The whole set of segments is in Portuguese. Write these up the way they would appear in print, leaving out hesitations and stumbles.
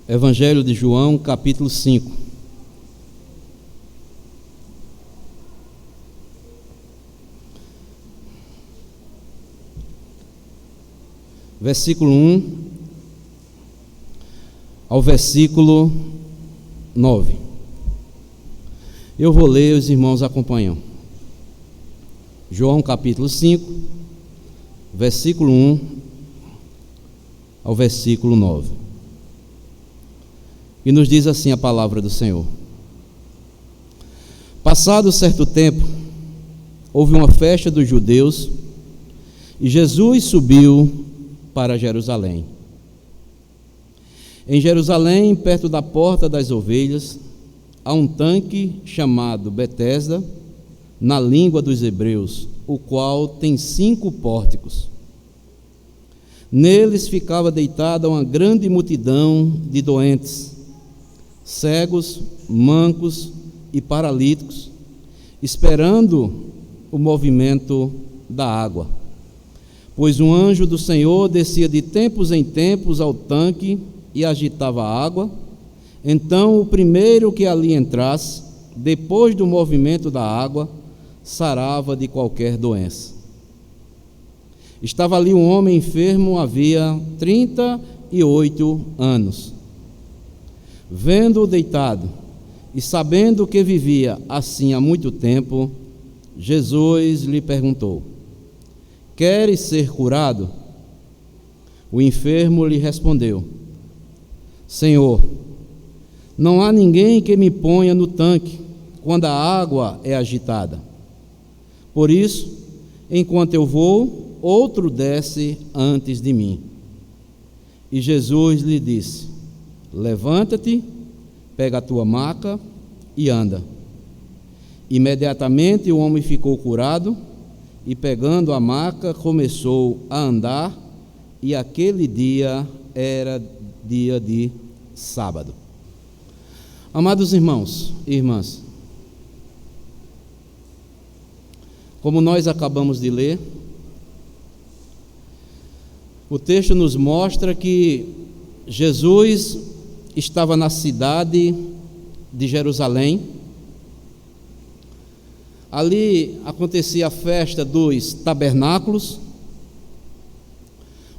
Evangelho de João, capítulo 5. Versículo 1 ao versículo 9. Eu vou ler, os irmãos acompanham. João capítulo 5, versículo 1 ao versículo 9. E nos diz assim a palavra do Senhor: Passado certo tempo, houve uma festa dos judeus, e Jesus subiu para Jerusalém. Em Jerusalém, perto da porta das ovelhas, há um tanque chamado Betesda, na língua dos hebreus, o qual tem 5 pórticos. Neles ficava deitada uma grande multidão de doentes, cegos, mancos e paralíticos, esperando o movimento da água. Pois um anjo do Senhor descia de tempos em tempos ao tanque e agitava a água. Então o primeiro que ali entrasse, depois do movimento da água, sarava de qualquer doença. Estava ali um homem enfermo havia 38 anos. Vendo-o deitado e sabendo que vivia assim há muito tempo, Jesus lhe perguntou: Queres ser curado? O enfermo lhe respondeu: Senhor, não há ninguém que me ponha no tanque quando a água é agitada. Por isso, enquanto eu vou, outro desce antes de mim. E Jesus lhe disse: Levanta-te, pega a tua maca e anda. Imediatamente o homem ficou curado e, pegando a maca, começou a andar, e aquele dia era dia de sábado. Amados irmãos e irmãs, como nós acabamos de ler, o texto nos mostra que Jesus estava na cidade de Jerusalém. Ali acontecia a festa dos tabernáculos.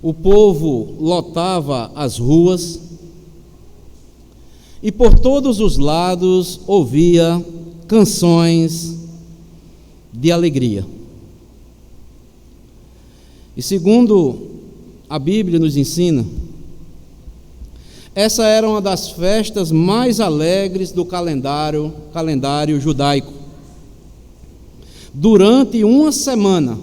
O povo lotava as ruas e por todos os lados ouvia canções de alegria. E segundo a Bíblia nos ensina, essa era uma das festas mais alegres do calendário judaico. Durante uma semana,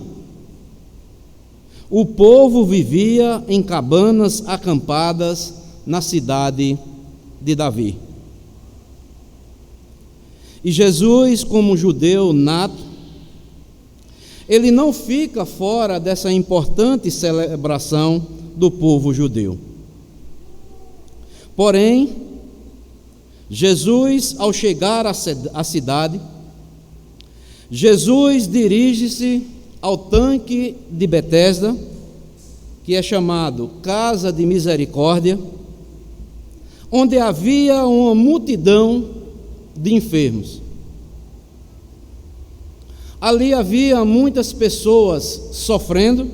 o povo vivia em cabanas acampadas na cidade de Davi. E Jesus, como judeu nato, ele não fica fora dessa importante celebração do povo judeu. Porém, Jesus, ao chegar à cidade, Jesus dirige-se ao tanque de Betesda, que é chamado Casa de Misericórdia, onde havia uma multidão de enfermos. Ali havia muitas pessoas sofrendo,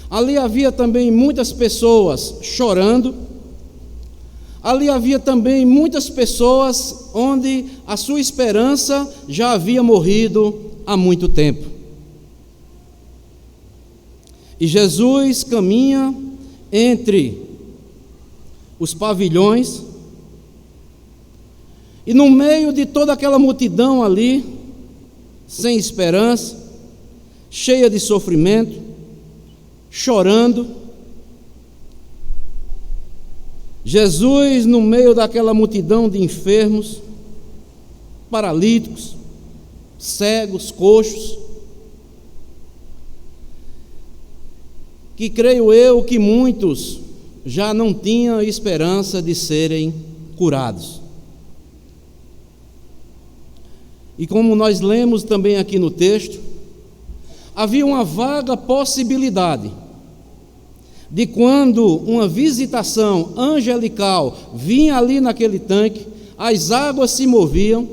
ali havia também muitas pessoas chorando, ali havia também muitas pessoas onde a sua esperança já havia morrido há muito tempo. E Jesus caminha entre os pavilhões, e no meio de toda aquela multidão ali, sem esperança, cheia de sofrimento, chorando, Jesus, no meio daquela multidão de enfermos, paralíticos, cegos, coxos, que creio eu que muitos já não tinham esperança de serem curados. E como nós lemos também aqui no texto, havia uma vaga possibilidade de quando uma visitação angelical vinha ali naquele tanque, as águas se moviam,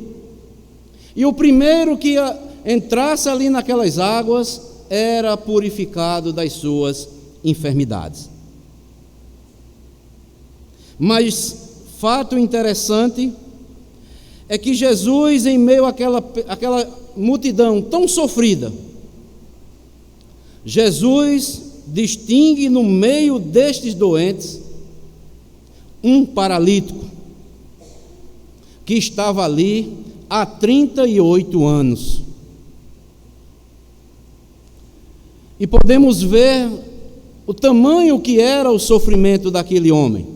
e o primeiro que entrasse ali naquelas águas era purificado das suas enfermidades. Mas fato interessante é que Jesus, em meio àquela multidão tão sofrida, Jesus distingue no meio destes doentes um paralítico que estava ali há 38 anos. E podemos ver o tamanho que era o sofrimento daquele homem,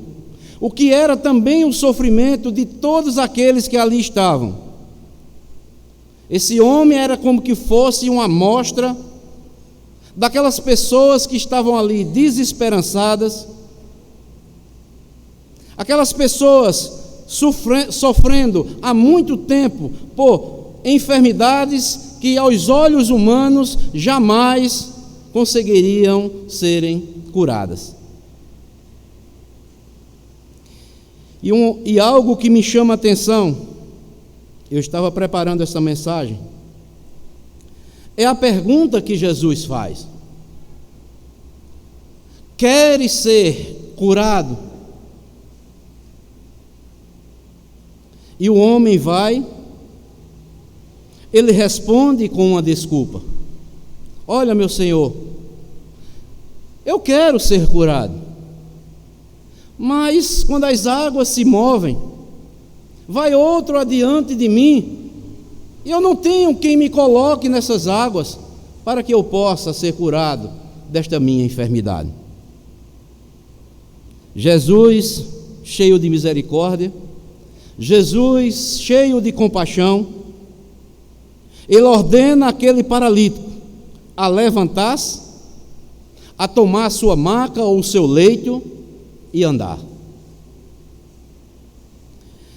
o que era também o sofrimento de todos aqueles que ali estavam. Esse homem era como que fosse uma amostra daquelas pessoas que estavam ali desesperançadas, aquelas pessoas sofrendo há muito tempo por enfermidades que aos olhos humanos jamais conseguiriam serem curadas. E algo que me chama a atenção, eu estava preparando essa mensagem, é a pergunta que Jesus faz: queres ser curado? E o homem vai, ele responde com uma desculpa: olha, meu Senhor, eu quero ser curado, mas quando as águas se movem, vai outro adiante de mim, e eu não tenho quem me coloque nessas águas para que eu possa ser curado desta minha enfermidade. Jesus, cheio de misericórdia, Jesus, cheio de compaixão, ele ordena aquele paralítico a levantar-se, a tomar a sua maca ou o seu leito e andar.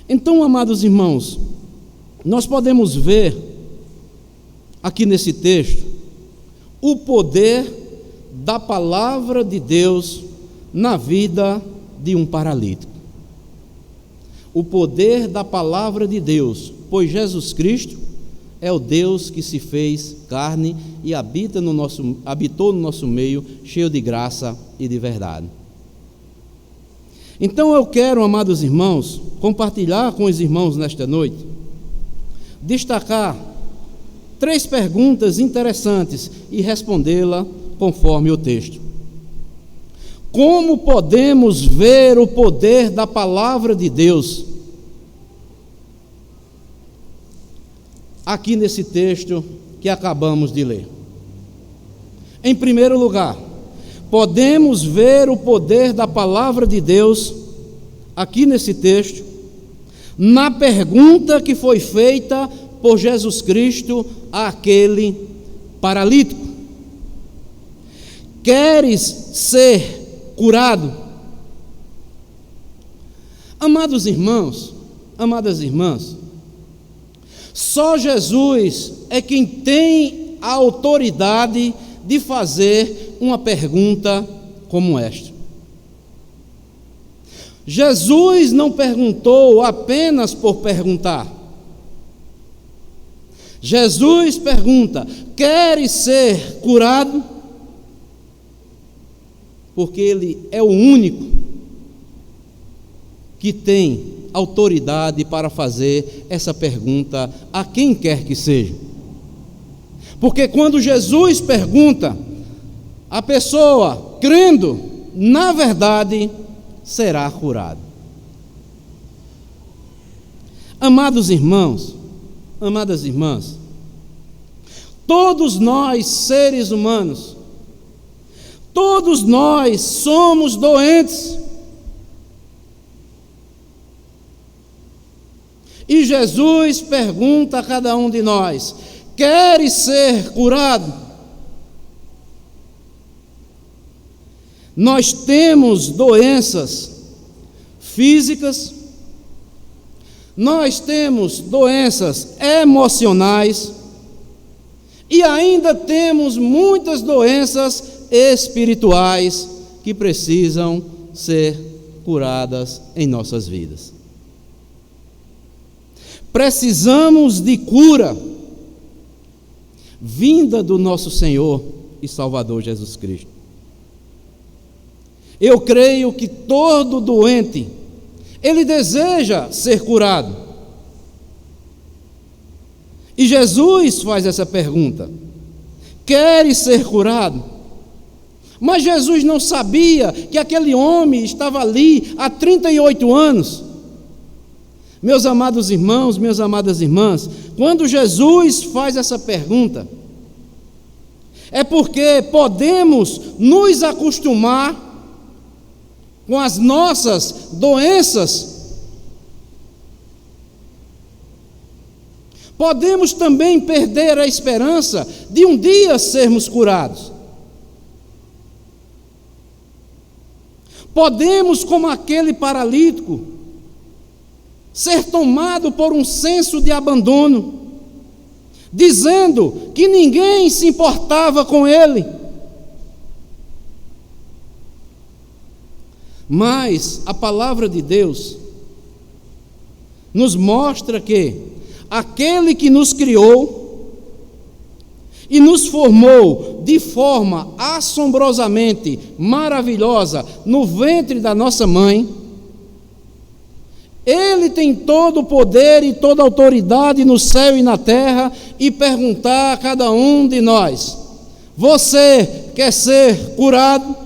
Então, amados irmãos, nós podemos ver aqui nesse texto o poder da palavra de Deus na vida de um paralítico. O poder da palavra de Deus, pois Jesus Cristo é o Deus que se fez carne e habitou no nosso meio, cheio de graça e de verdade. Então eu quero, amados irmãos, compartilhar com os irmãos nesta noite, destacar 3 perguntas interessantes e respondê-la conforme o texto. Como podemos ver o poder da palavra de Deus aqui nesse texto que acabamos de ler? Em primeiro lugar, podemos ver o poder da palavra de Deus aqui nesse texto na pergunta que foi feita por Jesus Cristo àquele paralítico: queres ser curado? Amados irmãos, amadas irmãs, só Jesus é quem tem a autoridade de fazer uma pergunta como esta. Jesus não perguntou apenas por perguntar. Jesus pergunta: queres ser curado? Porque Ele é o único que tem autoridade para fazer essa pergunta a quem quer que seja. Porque quando Jesus pergunta, a pessoa, crendo, na verdade, será curado. Amados irmãos, amadas irmãs, todos nós, seres humanos, todos nós somos doentes. E Jesus pergunta a cada um de nós: queres ser curado? Nós temos doenças físicas, nós temos doenças emocionais e ainda temos muitas doenças espirituais que precisam ser curadas em nossas vidas. Precisamos de cura vinda do nosso Senhor e Salvador Jesus Cristo. Eu creio que todo doente, ele deseja ser curado. E Jesus faz essa pergunta: queres ser curado? Mas Jesus não sabia que aquele homem estava ali há 38 anos. Meus amados irmãos, minhas amadas irmãs, quando Jesus faz essa pergunta, é porque podemos nos acostumar com as nossas doenças. Podemos também perder a esperança de um dia sermos curados. Podemos, como aquele paralítico, ser tomado por um senso de abandono, dizendo que ninguém se importava com ele. Mas a palavra de Deus nos mostra que aquele que nos criou e nos formou de forma assombrosamente maravilhosa no ventre da nossa mãe, Ele tem todo o poder e toda a autoridade no céu e na terra, e perguntar a cada um de nós: você quer ser curado?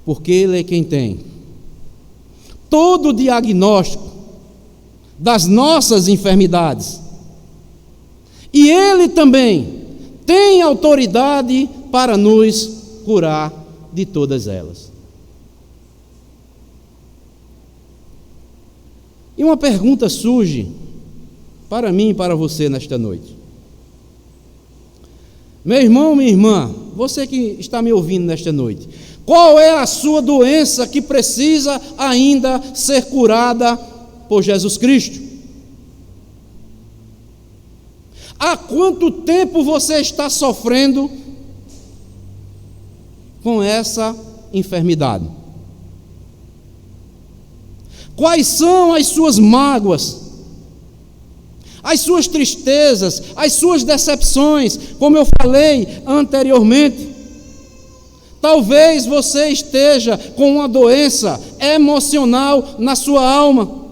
Porque Ele é quem tem todo o diagnóstico das nossas enfermidades, e Ele também tem autoridade para nos curar de todas elas. E uma pergunta surge para mim e para você nesta noite. Meu irmão, minha irmã, você que está me ouvindo nesta noite, qual é a sua doença que precisa ainda ser curada por Jesus Cristo? Há quanto tempo você está sofrendo com essa enfermidade? Quais são as suas mágoas, as suas tristezas, as suas decepções? Como eu falei anteriormente, talvez você esteja com uma doença emocional na sua alma.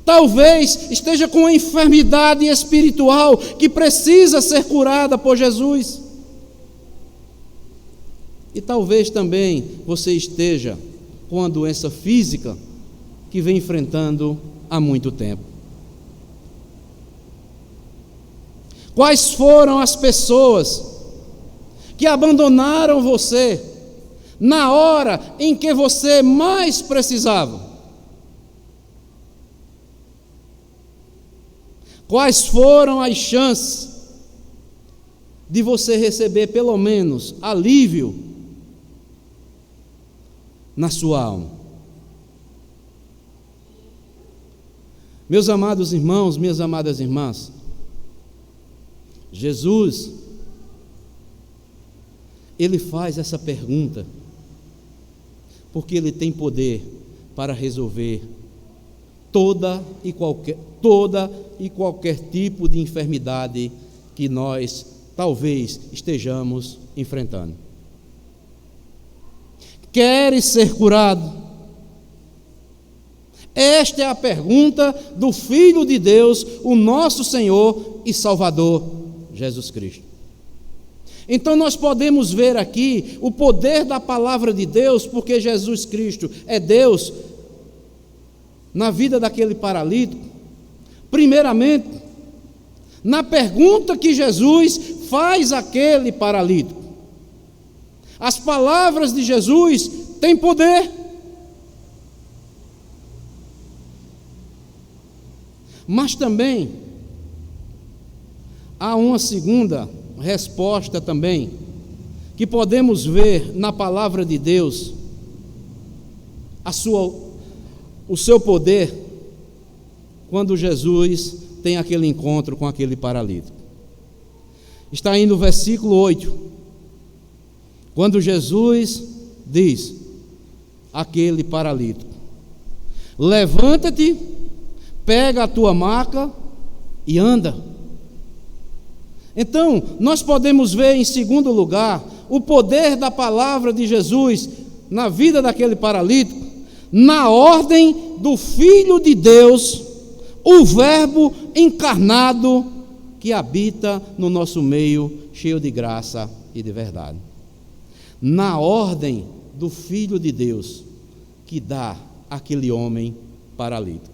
Talvez esteja com uma enfermidade espiritual que precisa ser curada por Jesus. E talvez também você esteja com uma doença física que vem enfrentando há muito tempo. Quais foram as pessoas que abandonaram você na hora em que você mais precisava? Quais foram as chances de você receber pelo menos alívio na sua alma? Meus amados irmãos, minhas amadas irmãs, Jesus, Ele faz essa pergunta porque Ele tem poder para resolver toda e qualquer tipo de enfermidade que nós talvez estejamos enfrentando. Queres ser curado? Esta é a pergunta do Filho de Deus, o nosso Senhor e Salvador, Jesus Cristo. Então nós podemos ver aqui o poder da palavra de Deus, porque Jesus Cristo é Deus, na vida daquele paralítico. Primeiramente, na pergunta que Jesus faz àquele paralítico. As palavras de Jesus têm poder. Mas também há uma segunda resposta também, que podemos ver na palavra de Deus, o seu poder, quando Jesus tem aquele encontro com aquele paralítico. Está aí no versículo 8, quando Jesus diz àquele paralítico: levanta-te, pega a tua maca e anda. Então, nós podemos ver em segundo lugar o poder da palavra de Jesus na vida daquele paralítico, na ordem do Filho de Deus, o Verbo encarnado que habita no nosso meio, cheio de graça e de verdade. Na ordem do Filho de Deus que dá àquele homem paralítico: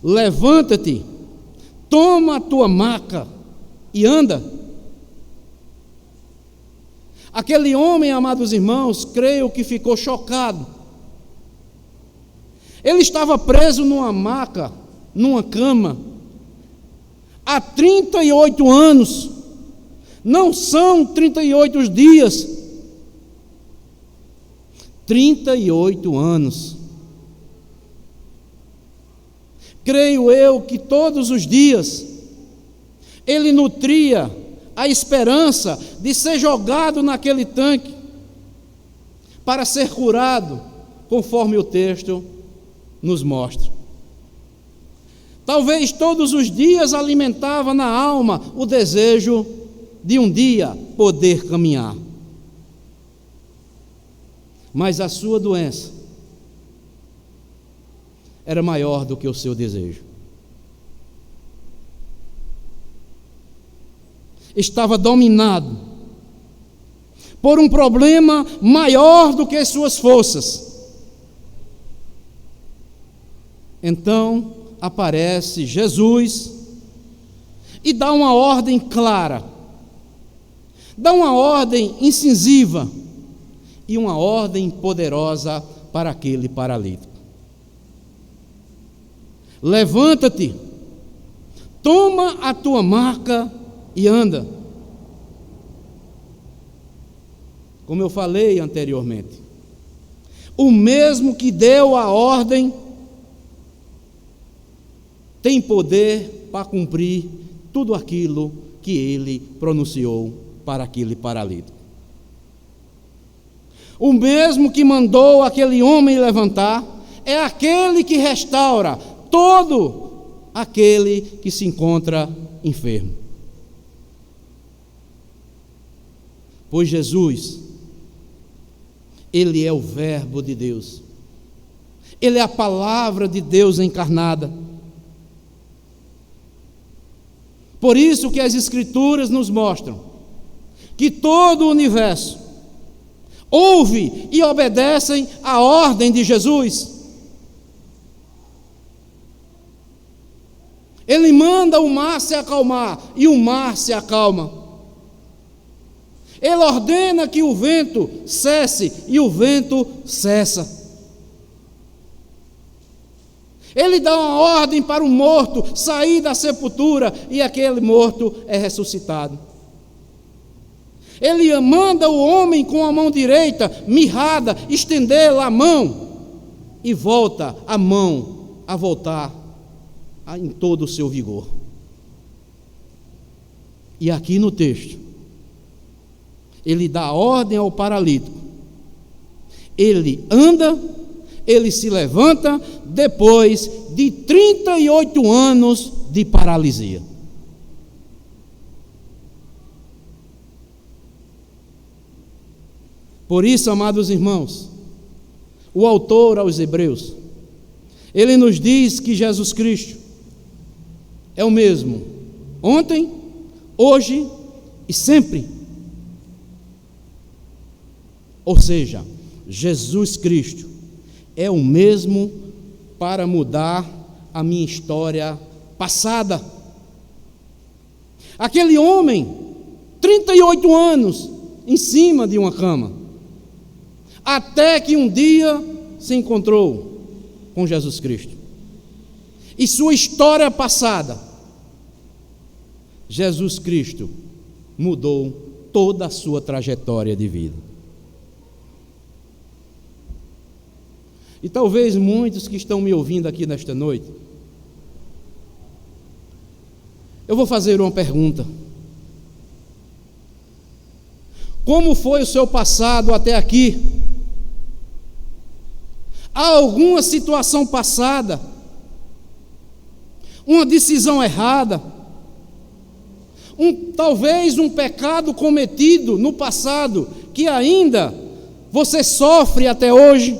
levanta-te, toma a tua maca e anda. Aquele homem, amados irmãos, creio que ficou chocado. Ele estava preso numa maca, numa cama, há 38 anos. Não são 38 dias, 38 anos. Creio eu que todos os dias ele nutria a esperança de ser jogado naquele tanque para ser curado, conforme o texto nos mostra. Talvez todos os dias alimentava na alma o desejo de um dia poder caminhar. Mas a sua doença era maior do que o seu desejo. Estava dominado por um problema maior do que suas forças. Então aparece Jesus e dá uma ordem clara, dá uma ordem incisiva e uma ordem poderosa para aquele paralítico: levanta-te, toma a tua maca e anda. Como eu falei anteriormente, o mesmo que deu a ordem tem poder para cumprir tudo aquilo que ele pronunciou para aquele paralítico. O mesmo que mandou aquele homem levantar é aquele que restaura todo aquele que se encontra enfermo. Pois Jesus, Ele é o Verbo de Deus, Ele é a palavra de Deus encarnada. Por isso que as Escrituras nos mostram que todo o universo ouve e obedecem à ordem de Jesus. Ele manda o mar se acalmar e o mar se acalma. Ele ordena que o vento cesse e o vento cessa. Ele dá uma ordem para o morto sair da sepultura e aquele morto é ressuscitado. Ele manda o homem com a mão direita mirrada estender a mão e volta a mão a voltar em todo o seu vigor. E aqui no texto ele dá ordem ao paralítico. Ele anda, ele se levanta depois de 38 anos de paralisia. Por isso, amados irmãos, o autor aos Hebreus, ele nos diz que Jesus Cristo é o mesmo ontem, hoje e sempre. Ou seja, Jesus Cristo é o mesmo para mudar a minha história passada. Aquele homem, 38 anos em cima de uma cama, até que um dia se encontrou com Jesus Cristo. E sua história passada, Jesus Cristo mudou toda a sua trajetória de vida. E talvez muitos que estão me ouvindo aqui nesta noite, eu vou fazer uma pergunta. Como foi o seu passado até aqui? Há alguma situação passada, uma decisão errada, talvez um pecado cometido no passado que ainda você sofre até hoje?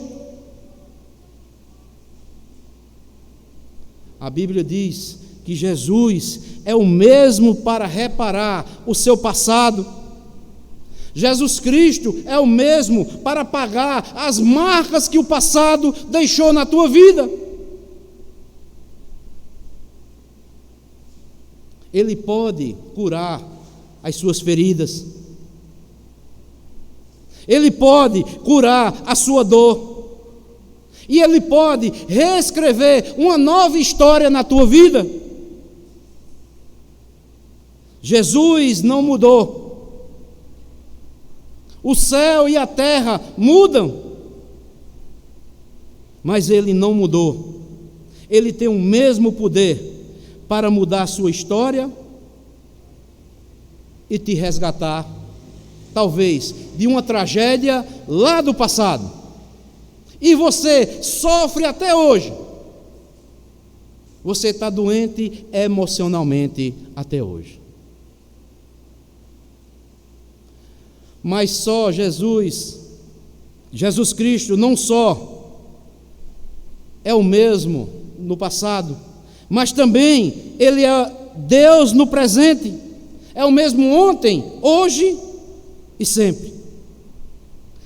A Bíblia diz que Jesus é o mesmo para reparar o seu passado. Jesus Cristo é o mesmo para pagar as marcas que o passado deixou na tua vida. Ele pode curar as suas feridas. Ele pode curar a sua dor. E Ele pode reescrever uma nova história na tua vida. Jesus não mudou. O céu e a terra mudam, mas Ele não mudou. Ele tem o mesmo poder para mudar a sua história e te resgatar, talvez, de uma tragédia lá do passado. E você sofre até hoje. Você está doente emocionalmente até hoje. Mas só Jesus Cristo não só é o mesmo no passado, mas também Ele é Deus no presente, é o mesmo ontem, hoje e sempre.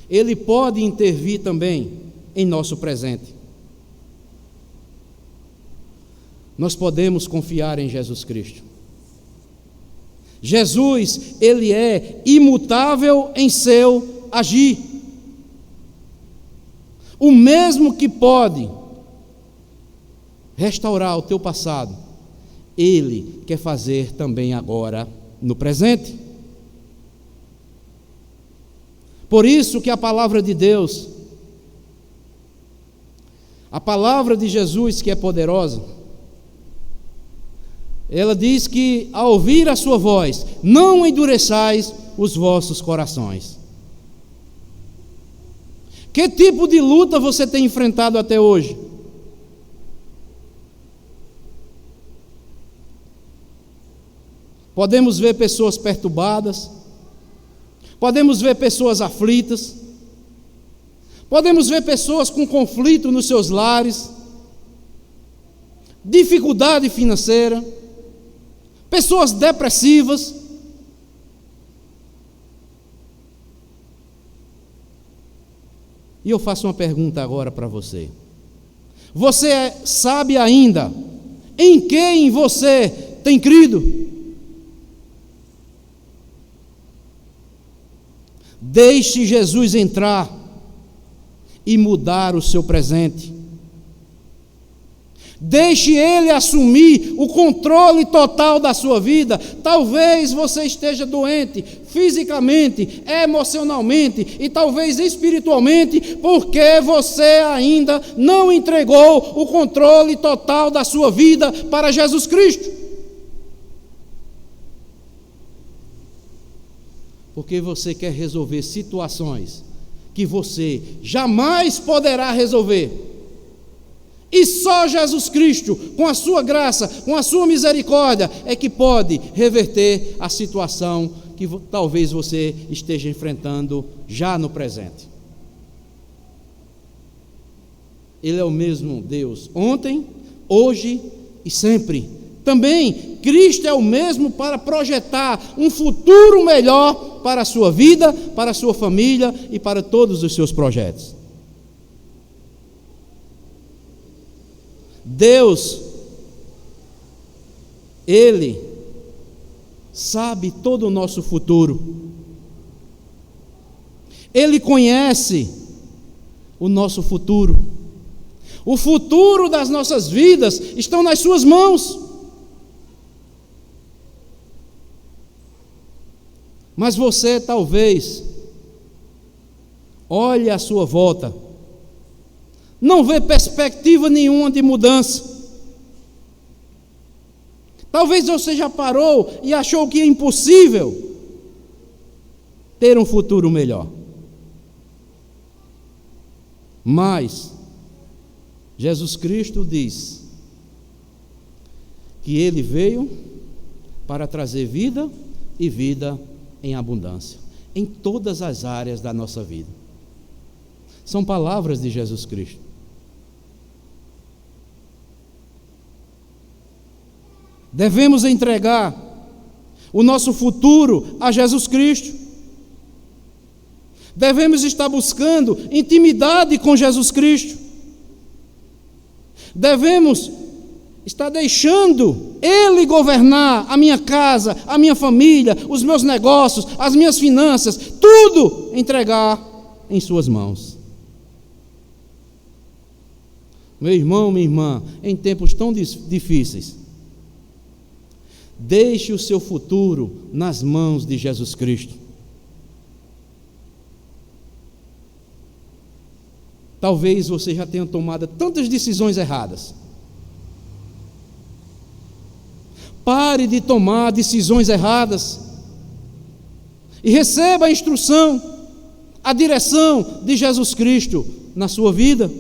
Ele pode intervir também em nosso presente. Nós podemos confiar em Jesus Cristo. Jesus, Ele é imutável em seu agir. O mesmo que pode restaurar o teu passado, Ele quer fazer também agora no presente. Por isso que a palavra de Deus, a palavra de Jesus, que é poderosa, ela diz que ao ouvir a sua voz, não endureçais os vossos corações. Que tipo de luta você tem enfrentado até hoje? Podemos ver pessoas perturbadas, podemos ver pessoas aflitas, podemos ver pessoas com conflito nos seus lares, dificuldade financeira, pessoas depressivas. E eu faço uma pergunta agora para você. Você sabe ainda em quem você tem crido? Deixe Jesus entrar e mudar o seu presente. Deixe Ele assumir o controle total da sua vida. Talvez você esteja doente fisicamente, emocionalmente e talvez espiritualmente, porque você ainda não entregou o controle total da sua vida para Jesus Cristo. Porque você quer resolver situações que você jamais poderá resolver. E só Jesus Cristo, com a sua graça, com a sua misericórdia, é que pode reverter a situação que talvez você esteja enfrentando já no presente. Ele é o mesmo Deus ontem, hoje e sempre. Também Cristo é o mesmo para projetar um futuro melhor para a sua vida, para a sua família e para todos os seus projetos. Deus, Ele sabe todo o nosso futuro. Ele conhece o nosso futuro. O futuro das nossas vidas estão nas suas mãos. Mas você talvez olhe à sua volta, não vê perspectiva nenhuma de mudança. Talvez você já parou e achou que é impossível. ter um futuro melhor. Mas Jesus Cristo diz que Ele veio para trazer vida e vida em abundância, em todas as áreas da nossa vida. São palavras de Jesus Cristo. Devemos entregar o nosso futuro a Jesus Cristo. Devemos estar buscando intimidade com Jesus Cristo. Devemos estar deixando Ele governar a minha casa, a minha família, os meus negócios, as minhas finanças, tudo entregar em suas mãos. Meu irmão, minha irmã, em tempos tão difíceis, deixe o seu futuro nas mãos de Jesus Cristo. Talvez você já tenha tomado tantas decisões erradas. Pare de tomar decisões erradas e receba a instrução, a direção de Jesus Cristo na sua vida.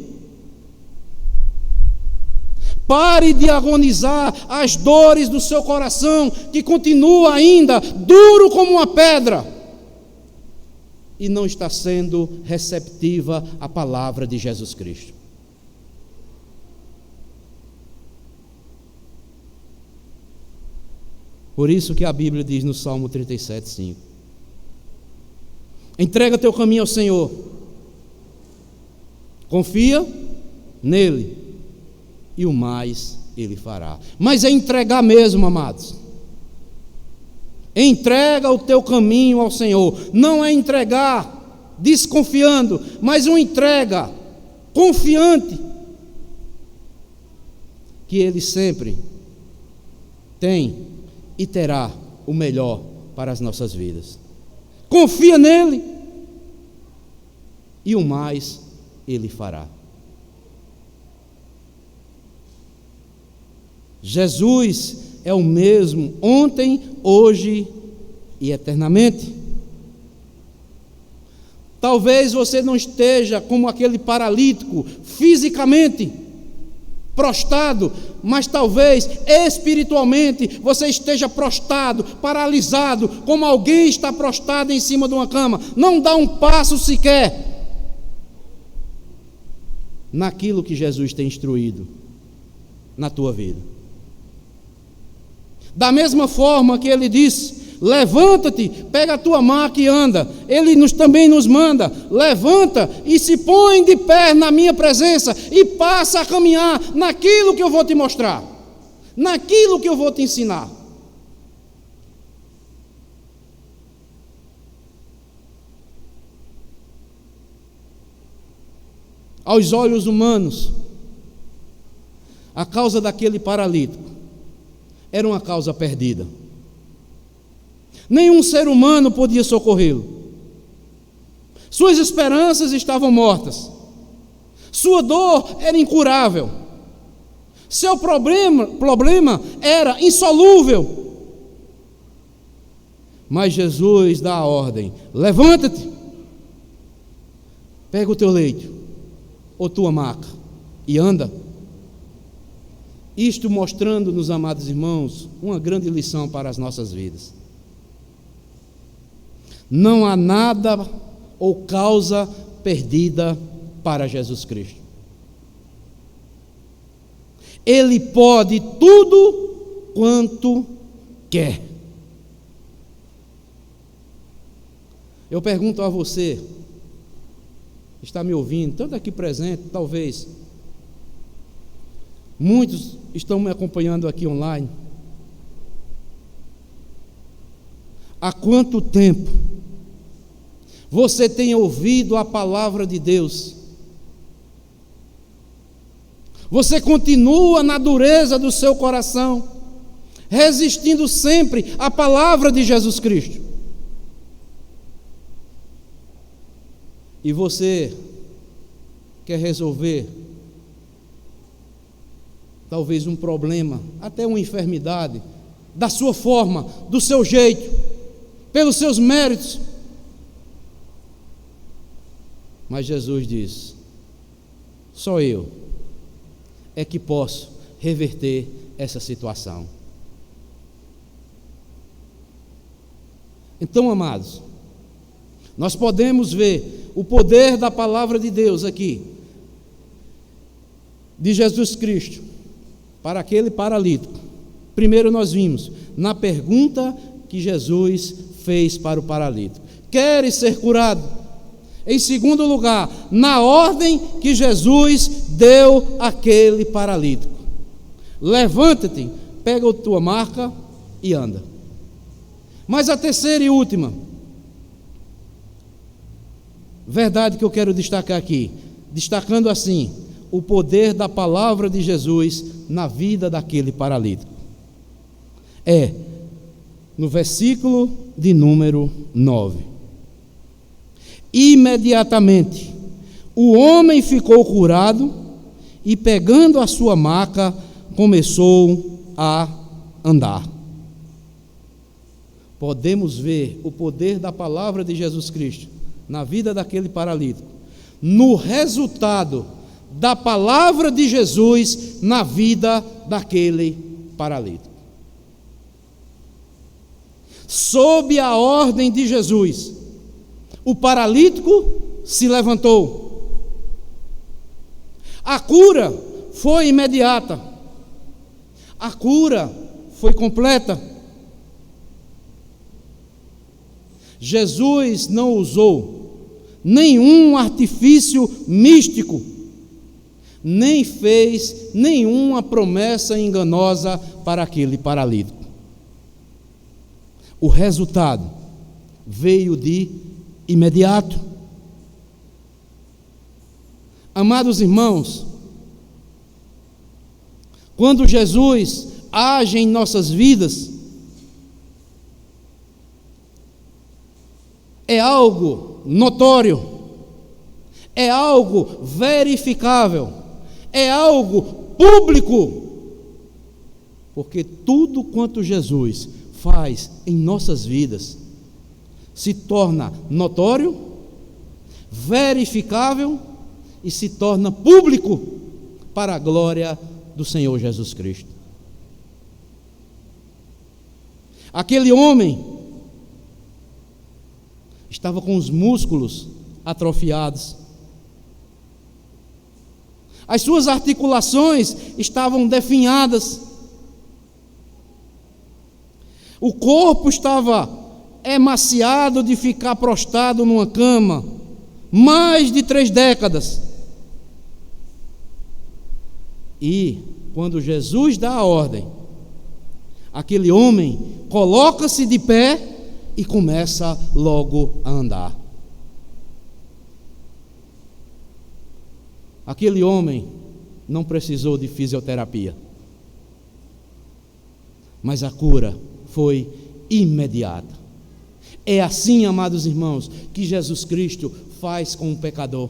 Pare de agonizar as dores do seu coração, que continua ainda duro como uma pedra, e não está sendo receptiva à palavra de Jesus Cristo. Por isso que a Bíblia diz no Salmo 37:5: entrega teu caminho ao Senhor, confia nele, e o mais Ele fará. Mas é entregar mesmo, amados. Entrega o teu caminho ao Senhor. Não é entregar desconfiando, mas uma entrega confiante que Ele sempre tem e terá o melhor para as nossas vidas. Confia nele, e o mais Ele fará. Jesus é o mesmo ontem, hoje e eternamente. Talvez você não esteja como aquele paralítico fisicamente prostrado, mas talvez espiritualmente você esteja prostrado, paralisado, como alguém está prostrado em cima de uma cama, não dá um passo sequer naquilo que Jesus tem instruído na tua vida. Da mesma forma que Ele disse: levanta-te, pega a tua maca e anda. Ele também nos manda: levanta e se põe de pé na minha presença e passa a caminhar naquilo que eu vou te mostrar, naquilo que eu vou te ensinar. Aos olhos humanos, a causa daquele paralítico era uma causa perdida. Nenhum ser humano podia socorrê-lo. Suas esperanças estavam mortas. Sua dor era incurável. Seu problema era insolúvel. Mas Jesus dá a ordem: levanta-te, pega o teu leito ou tua maca e anda. Isto mostrando-nos, amados irmãos, uma grande lição para as nossas vidas. Não há nada ou causa perdida para Jesus Cristo. Ele pode tudo quanto quer. Eu pergunto a você, está me ouvindo, tanto aqui presente, talvez muitos estão me acompanhando aqui online. Há quanto tempo você tem ouvido a palavra de Deus? Você continua na dureza do seu coração, resistindo sempre à palavra de Jesus Cristo. E você quer resolver talvez um problema, até uma enfermidade, da sua forma, do seu jeito, pelos seus méritos, Mas Jesus diz: só eu é que posso reverter essa situação. Então, amados, nós podemos ver o poder da palavra de Deus aqui, de Jesus Cristo, para aquele paralítico. Primeiro nós vimos na pergunta que Jesus fez para o paralítico: queres ser curado? Em segundo lugar, na ordem que Jesus deu àquele paralítico: levanta-te, pega a tua maca e anda. Mas a terceira e última verdade que eu quero destacar aqui, destacando assim o poder da palavra de Jesus na vida daquele paralítico, é no versículo de número 9. Imediatamente o homem ficou curado e, pegando a sua maca, começou a andar. Podemos ver o poder da palavra de Jesus Cristo na vida daquele paralítico, no resultado da palavra de Jesus na vida daquele paralítico. Sob a ordem de Jesus, o paralítico se levantou. A cura foi imediata. A cura foi completa. Jesus não usou nenhum artifício místico, nem fez nenhuma promessa enganosa para aquele paralítico. O resultado veio de imediato. Amados irmãos, quando Jesus age em nossas vidas, é algo notório, é algo verificável, é algo público, porque tudo quanto Jesus faz em nossas vidas se torna notório, verificável e se torna público para a glória do Senhor Jesus Cristo. Aquele homem estava com os músculos atrofiados, as suas articulações estavam definhadas, o corpo estava emaciado de ficar prostrado numa cama mais de 3 décadas. E quando Jesus dá a ordem, aquele homem coloca-se de pé e começa logo a andar. Aquele homem não precisou de fisioterapia, mas a cura foi imediata. É assim, amados irmãos, que Jesus Cristo faz com o pecador.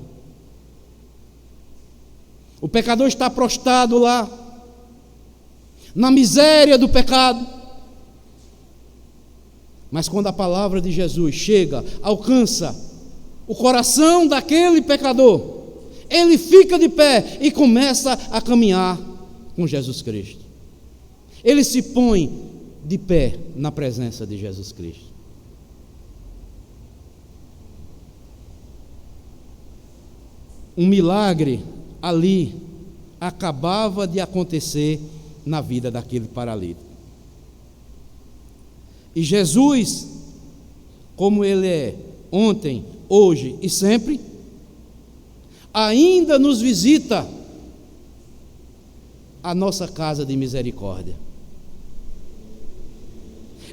O pecador está prostrado lá, na miséria do pecado. Mas quando a palavra de Jesus chega, alcança o coração daquele pecador, ele fica de pé e começa a caminhar com Jesus Cristo. Ele se põe de pé na presença de Jesus Cristo. Um milagre ali acabava de acontecer na vida daquele paralítico. E Jesus, como Ele é ontem, hoje e sempre, ainda nos visita a nossa casa de misericórdia.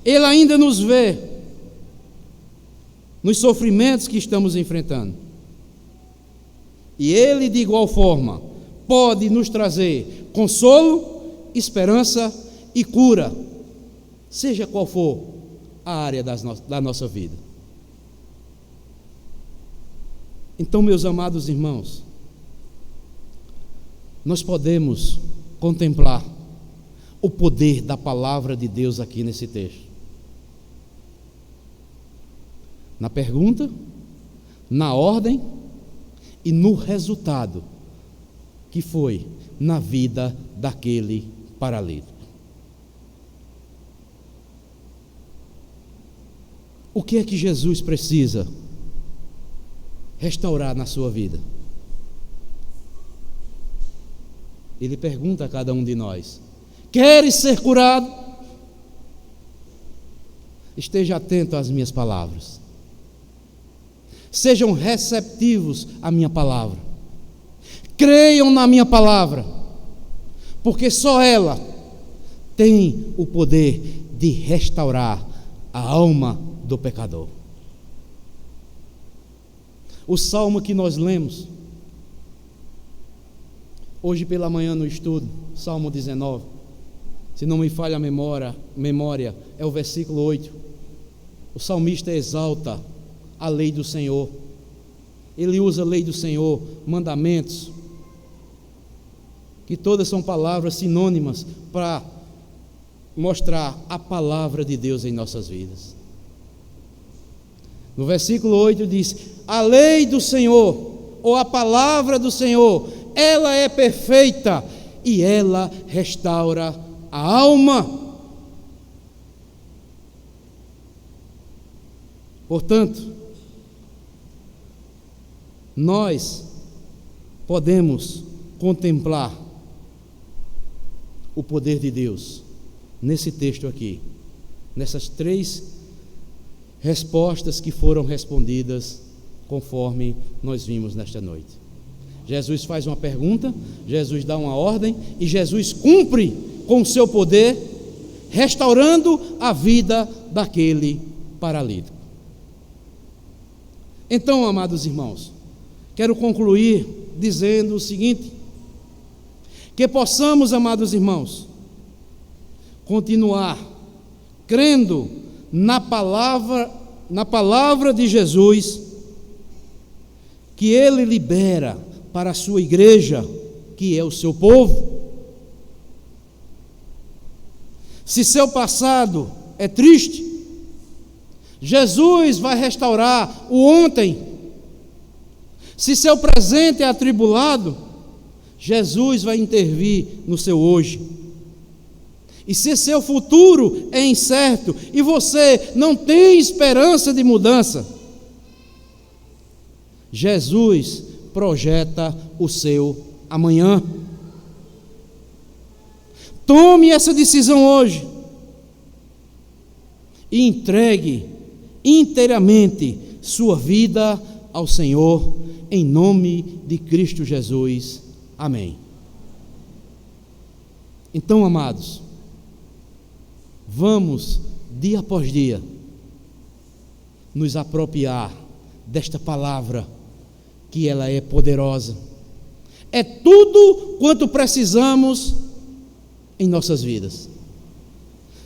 Ele ainda nos vê nos sofrimentos que estamos enfrentando. E Ele, de igual forma, pode nos trazer consolo, esperança e cura, seja qual for a área da nossa vida. Então, meus amados irmãos, nós podemos contemplar o poder da palavra de Deus aqui nesse texto. Na pergunta, na ordem e no resultado que foi na vida daquele paralítico. O que é que Jesus precisa restaurar na sua vida? Ele pergunta a cada um de nós: queres ser curado? Esteja atento às minhas palavras. Sejam receptivos à minha palavra. Creiam na minha palavra, porque só ela tem o poder de restaurar a alma do pecador. O salmo que nós lemos hoje pela manhã no estudo, Salmo 19, se não me falha a memória, é o versículo 8. O salmista exalta a lei do Senhor. Ele usa a lei do Senhor, mandamentos, que todas são palavras sinônimas para mostrar a palavra de Deus em nossas vidas. No versículo 8 diz: a lei do Senhor, ou a palavra do Senhor, ela é perfeita e ela restaura a alma. Portanto, nós podemos contemplar o poder de Deus nesse texto aqui, nessas 3 respostas que foram respondidas conforme nós vimos nesta noite. Jesus faz uma pergunta, Jesus dá uma ordem e Jesus cumpre com o seu poder, restaurando a vida daquele paralítico. Então, amados irmãos, quero concluir dizendo o seguinte: que possamos, amados irmãos, continuar crendo na palavra de Jesus, que Ele libera para a sua igreja, que é o seu povo. Se seu passado é triste, Jesus vai restaurar o ontem. Se seu presente é atribulado, Jesus vai intervir no seu hoje. E se seu futuro é incerto e você não tem esperança de mudança, Jesus projeta o seu amanhã. Tome essa decisão hoje e entregue inteiramente sua vida ao Senhor, em nome de Cristo Jesus. Amém. Então, amados, vamos, dia após dia, nos apropriar desta palavra, que ela é poderosa. É tudo quanto precisamos em nossas vidas.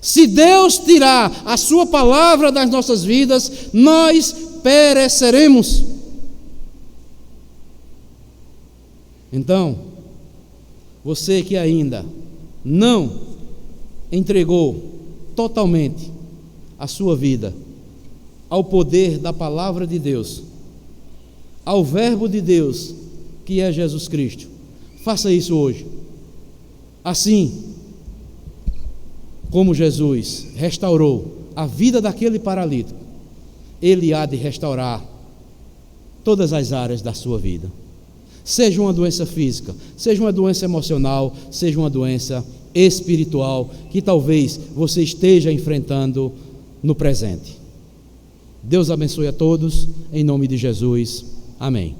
Se Deus tirar a sua palavra das nossas vidas, nós pereceremos. Então, você que ainda não entregou totalmente a sua vida ao poder da palavra de Deus, ao verbo de Deus, que é Jesus Cristo, faça isso hoje. Assim como Jesus restaurou a vida daquele paralítico, Ele há de restaurar todas as áreas da sua vida. Seja uma doença física, seja uma doença emocional, seja uma doença espiritual, que talvez você esteja enfrentando no presente. Deus abençoe a todos, em nome de Jesus. Amém.